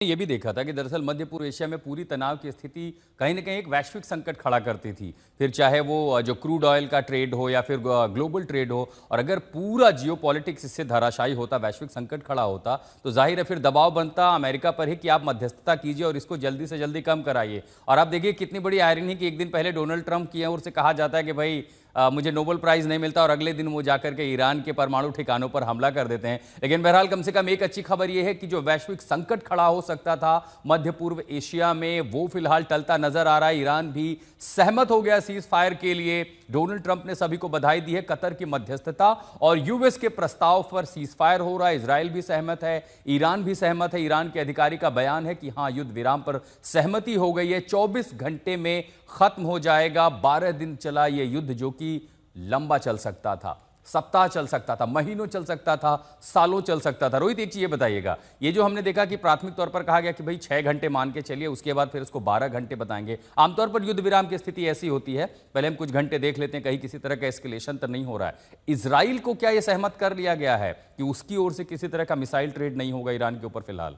ये भी देखा था कि दरअसल मध्य पूर्व एशिया में पूरी तनाव की स्थिति कहीं ना कहीं एक वैश्विक संकट खड़ा करती थी। फिर चाहे वो जो क्रूड ऑयल का ट्रेड हो या फिर ग्लोबल ट्रेड हो, और अगर पूरा जियो पॉलिटिक्स इससे धराशायी होता, वैश्विक संकट खड़ा होता, तो जाहिर है फिर दबाव बनता अमेरिका पर ही कि आप मध्यस्थता कीजिए और इसको जल्दी से जल्दी कम कराइए। और आप देखिए कितनी बड़ी आयरनी कि एक दिन पहले डोनाल्ड ट्रंप की ओर से कहा जाता है कि भाई मुझे नोबेल प्राइज़ नहीं मिलता, और अगले दिन वो जाकर के ईरान के परमाणु ठिकानों पर हमला कर देते हैं। लेकिन बहरहाल कम से कम एक अच्छी खबर ये है कि जो वैश्विक संकट खड़ा हो सकता था मध्य पूर्व एशिया में, वो फिलहाल टलता नजर आ रहा है। ईरान भी सहमत हो गया सीज फायर के लिए। डोनाल्ड ट्रंप ने सभी को बधाई दी है। कतर की मध्यस्थता और यूएस के प्रस्ताव पर सीज फायर हो रहा है। इजराइल भी सहमत है, ईरान भी सहमत है। ईरान के अधिकारी का बयान है कि हां, युद्ध विराम पर सहमति हो गई है, 24 घंटे में खत्म हो जाएगा। 12 दिन चला यह युद्ध, जो कि लंबा चल सकता था, सप्ताह चल सकता था, महीनों चल सकता था, सालों चल सकता था। रोहित, एक चीज ये बताइएगा, ये जो हमने देखा कि प्राथमिक तौर पर कहा गया कि भाई 6 घंटे मान के चलिए, उसके बाद फिर उसको 12 घंटे बताएंगे। आमतौर पर युद्ध विराम की स्थिति ऐसी होती है, पहले हम कुछ घंटे देख लेते हैं कहीं किसी तरह का एस्केलेशन तो नहीं हो रहा है। इजराइल को क्या यह सहमत कर लिया गया है कि उसकी ओर से किसी तरह का मिसाइल ट्रेड नहीं होगा ईरान के ऊपर फिलहाल?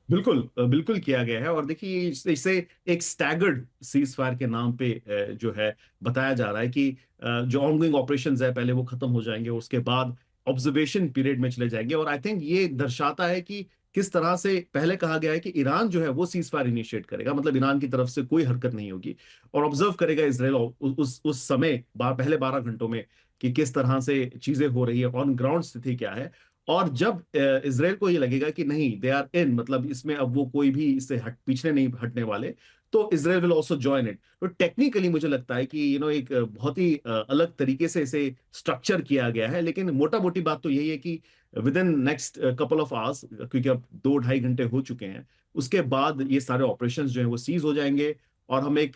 बिल्कुल बिल्कुल किया गया है। और देखिए इसे एक स्टैगर्ड सीज फायर के नाम पे जो है बताया जा रहा है कि जो ऑनगोइंग ऑपरेशंस है पहले वो खत्म हो जाएंगे, उसके बाद ऑब्जर्वेशन पीरियड में चले जाएंगे। और आई थिंक ये दर्शाता है कि किस तरह से पहले कहा गया है कि ईरान जो है वो सीज फायर इनिशिएट करेगा, मतलब ईरान की तरफ से कोई हरकत नहीं होगी, और ऑब्जर्व करेगा इसराइल उस समय पहले 12 घंटों में कि किस तरह से चीजें हो रही है, ऑन ग्राउंड स्थिति क्या है। और जब इसराइल को ये लगेगा कि नहीं, दे आर इन, मतलब इसमें अब वो कोई भी इससे पीछे नहीं हटने वाले, तो Israel will also join it. तो टेक्निकली मुझे लगता है कि एक बहुत ही अलग तरीके से इसे स्ट्रक्चर किया गया है। लेकिन मोटा मोटी बात तो यही है कि with in next couple of hours, क्योंकि अब 2-2.5 घंटे हो चुके हैं, उसके बाद ये सारे ऑपरेशंस जो हैं वो सीज हो जाएंगे, और हम एक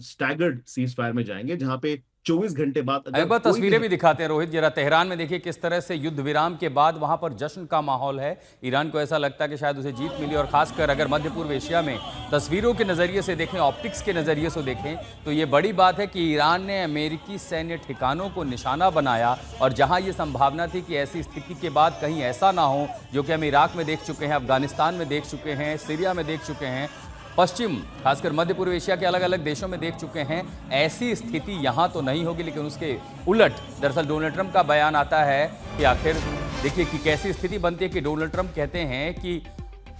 स्टैगर्ड सीज फायर में जाएंगे, जहां पे 24 घंटे बाद एक अगर बार कोई भी तस्वीरें भी दिखाते हैं रोहित, जरा तेहरान में देखिए किस तरह से युद्ध विराम के बाद वहां पर जश्न का माहौल है। ईरान को ऐसा लगता है कि शायद उसे जीत मिली। और खासकर अगर मध्य पूर्व एशिया में तस्वीरों के नजरिए से देखें, ऑप्टिक्स के नजरिए से देखें, तो ये बड़ी बात है कि ईरान ने अमेरिकी सैन्य ठिकानों को निशाना बनाया। और जहां ये संभावना थी कि ऐसी स्थिति के बाद कहीं ऐसा ना हो जो कि हम इराक में देख चुके हैं, अफगानिस्तान में देख चुके हैं, सीरिया में देख चुके हैं, पश्चिम खासकर मध्य पूर्व एशिया के अलग अलग देशों में देख चुके हैं, ऐसी स्थिति यहां तो नहीं होगी। लेकिन उसके उलट दरअसल डोनाल्ड ट्रंप का बयान आता है कि आखिर देखिए कि कैसी स्थिति बनती है कि डोनाल्ड ट्रंप कहते हैं कि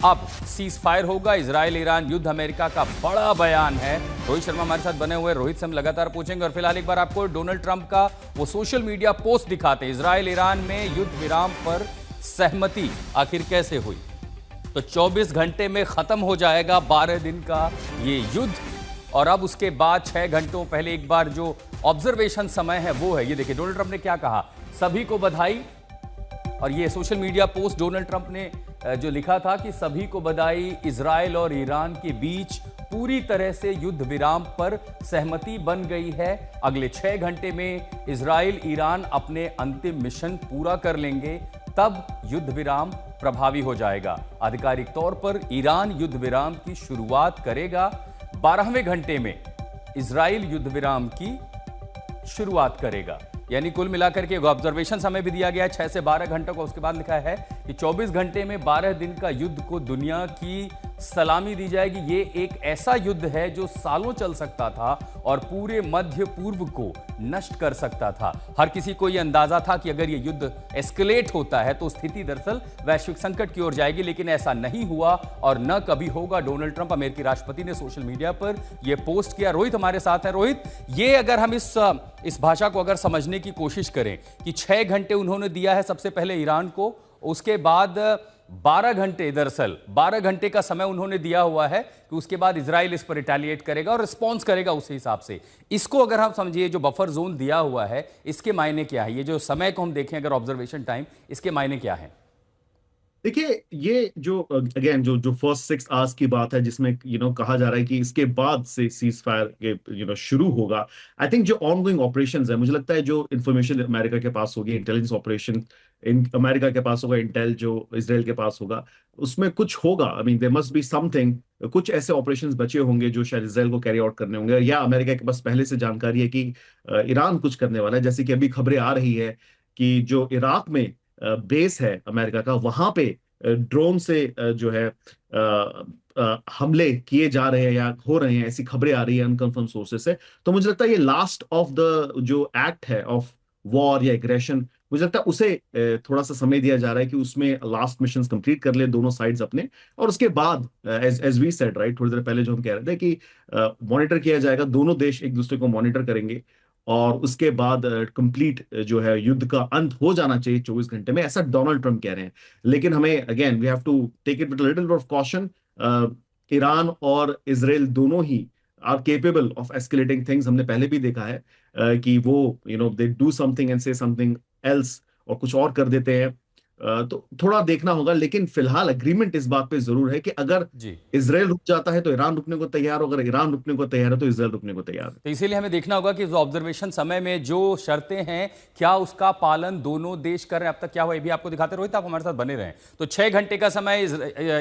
अब सीज फायर होगा, इजराइल ईरान युद्ध। अमेरिका का बड़ा बयान है। रोहित शर्मा हमारे साथ बने हुए, रोहित से हम लगातार पूछेंगे। और फिलहाल एक बार आपको डोनाल्ड ट्रंप का वो सोशल मीडिया पोस्ट दिखाते हैं, इजराइल ईरान में युद्ध विराम पर सहमति आखिर कैसे हुई। तो 24 घंटे में खत्म हो जाएगा 12 दिन का ये युद्ध। और अब उसके बाद 6 घंटों पहले एक बार जो ऑब्जर्वेशन समय है वो है, ये देखिए डोनाल्ड ट्रंप ने क्या कहा, सभी को बधाई। और ये social media post Donald Trump ने जो लिखा था कि सभी को बधाई, इजराइल और ईरान के बीच पूरी तरह से युद्ध विराम पर सहमति बन गई है। अगले 6 घंटे में इजराइल ईरान अपने अंतिम मिशन पूरा कर लेंगे, तब युद्ध विराम प्रभावी हो जाएगा। आधिकारिक तौर पर ईरान युद्ध विराम की शुरुआत करेगा। 12वें घंटे में इजराइल युद्ध विराम की शुरुआत करेगा। यानी कुल मिलाकर के ऑब्जर्वेशन समय भी दिया गया है 6 से 12 घंटों का। उसके बाद लिखा है कि 24 घंटे में 12 दिन का युद्ध को दुनिया की सलामी दी जाएगी। ये एक ऐसा युद्ध है जो सालों चल सकता था और पूरे मध्य पूर्व को नष्ट कर सकता था। हर किसी को यह अंदाजा था कि अगर यह युद्ध एस्केलेट होता है तो स्थिति दरअसल वैश्विक संकट की ओर जाएगी, लेकिन ऐसा नहीं हुआ और न कभी होगा। डोनाल्ड ट्रंप अमेरिकी राष्ट्रपति ने सोशल मीडिया पर यह पोस्ट किया। रोहित हमारे साथ है। रोहित, ये अगर हम इस भाषा को अगर समझने की कोशिश करें कि 6 घंटे उन्होंने दिया है सबसे पहले ईरान को, उसके बाद 12 घंटे, दरअसल 12 घंटे का समय उन्होंने दिया हुआ है कि उसके बाद इजराइल इस पर रिटेलिएट करेगा और रिस्पॉन्स करेगा उसी हिसाब से। इसको अगर हम समझिए, जो बफर जोन दिया हुआ है, इसके मायने क्या है? ये जो समय को हम देखें अगर ऑब्जर्वेशन टाइम, इसके मायने क्या है? देखिए, ये जो अगेन जो जो फर्स्ट 6 आवर्स की बात है, जिसमें कहा जा रहा है कि इसके बाद से सीज फायर के शुरू होगा। आई थिंक जो ऑनगोइंग ऑपरेशंस है, मुझे लगता है जो इन्फॉर्मेशन अमेरिका के पास होगी, इंटेलिजेंस ऑपरेशन इन अमेरिका के पास होगा, इंटेल जो इसराइल के पास होगा, उसमें कुछ होगा। I mean there must be something, कुछ ऐसे ऑपरेशंस बचे होंगे जो शायद इसराइल को कैरी आउट करने होंगे, या अमेरिका के पास पहले से जानकारी है कि ईरान कुछ करने वाला है। जैसे कि अभी खबरें आ रही है कि जो इराक में बेस है अमेरिका का, वहां पे ड्रोन से जो है हमले किए जा रहे हैं या हो रहे हैं, ऐसी खबरें आ रही है अनकंफर्म सोर्सेस से। तो मुझे लगता है ये लास्ट ऑफ द जो एक्ट है ऑफ वॉर या एग्रेशन, मुझे लगता है उसे थोड़ा सा समय दिया जा रहा है कि उसमें लास्ट मिशन कंप्लीट कर ले दोनों साइड्स अपने, और उसके बाद as as we said right, थोड़ी देर पहले जो हम कह रहे थे कि मॉनिटर किया जाएगा, दोनों देश एक दूसरे को मॉनिटर करेंगे, और उसके बाद कंप्लीट जो है युद्ध का अंत हो जाना चाहिए 24 घंटे में, ऐसा डोनाल्ड ट्रंप कह रहे हैं। लेकिन हमें again we have to take it with little of caution. Iran और इसराइल दोनों ही are capable of escalating things, हमने पहले भी देखा है कि वो they do something and say something else, और कुछ और कर देते हैं। तो थोड़ा देखना होगा, लेकिन फिलहाल अग्रीमेंट इस बात पे जरूर है कि अगर जी। इसराइल रुक जाता है तो ईरान रुकने को तैयार हो, अगर ईरान रुकने को तैयार है तो इसराइल रुकने को तैयार है। तो इसीलिए हमें देखना होगा कि ऑब्जर्वेशन समय में जो शर्तें हैं क्या उसका पालन दोनों देश कर रहे हैं। अब तक क्या हुआ ये भी आपको दिखाते, रोहित आप हमारे साथ बने रहें। तो 6 घंटे का समय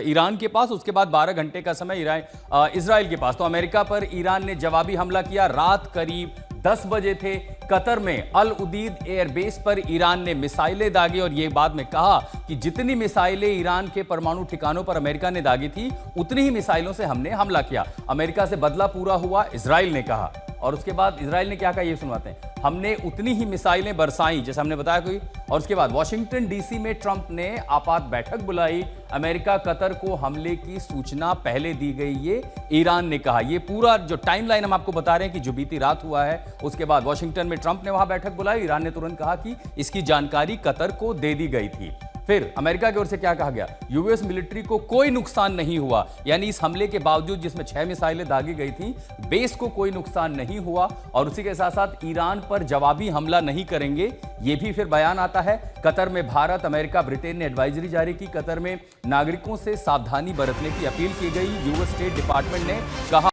ईरान के पास, उसके बाद 12 घंटे का समय इसराइल के पास। तो अमेरिका पर ईरान ने जवाबी हमला किया। रात करीब 10 बजे थे, कतर में अल उदीद एयरबेस पर ईरान ने मिसाइलें दागी, और यह बाद में कहा कि जितनी मिसाइलें ईरान के परमाणु ठिकानों पर अमेरिका ने दागी थी उतनी ही मिसाइलों से हमने हमला किया। अमेरिका से बदला पूरा हुआ, इजराइल ने कहा। और उसके बाद इजराइल ने क्या कहा ये सुनवाते हैं। हमने उतनी ही मिसाइलें बरसाई जैसे हमने बताया कोई। और उसके बाद वॉशिंगटन डीसी में ट्रंप ने आपात बैठक बुलाई। अमेरिका कतर को हमले की सूचना पहले दी गई, ये ईरान ने कहा। ये पूरा जो टाइमलाइन हम आपको बता रहे हैं कि जो बीती रात हुआ है। उसके बाद वॉशिंगटन में ट्रंप ने वहां बैठक बुलाई, ईरान ने तुरंत कहा कि इसकी जानकारी कतर को दे दी गई थी। फिर अमेरिका की ओर से क्या कहा गया, यूएस मिलिट्री को कोई नुकसान नहीं हुआ, यानी इस हमले के बावजूद जिसमें 6 मिसाइलें दागी गई थी, बेस को कोई नुकसान नहीं हुआ। और उसी के साथ साथ ईरान पर जवाबी हमला नहीं करेंगे, यह भी फिर बयान आता है। कतर में भारत, अमेरिका, ब्रिटेन ने एडवाइजरी जारी की। कतर में नागरिकों से सावधानी बरतने की अपील की गई। यूएस स्टेट डिपार्टमेंट ने कहा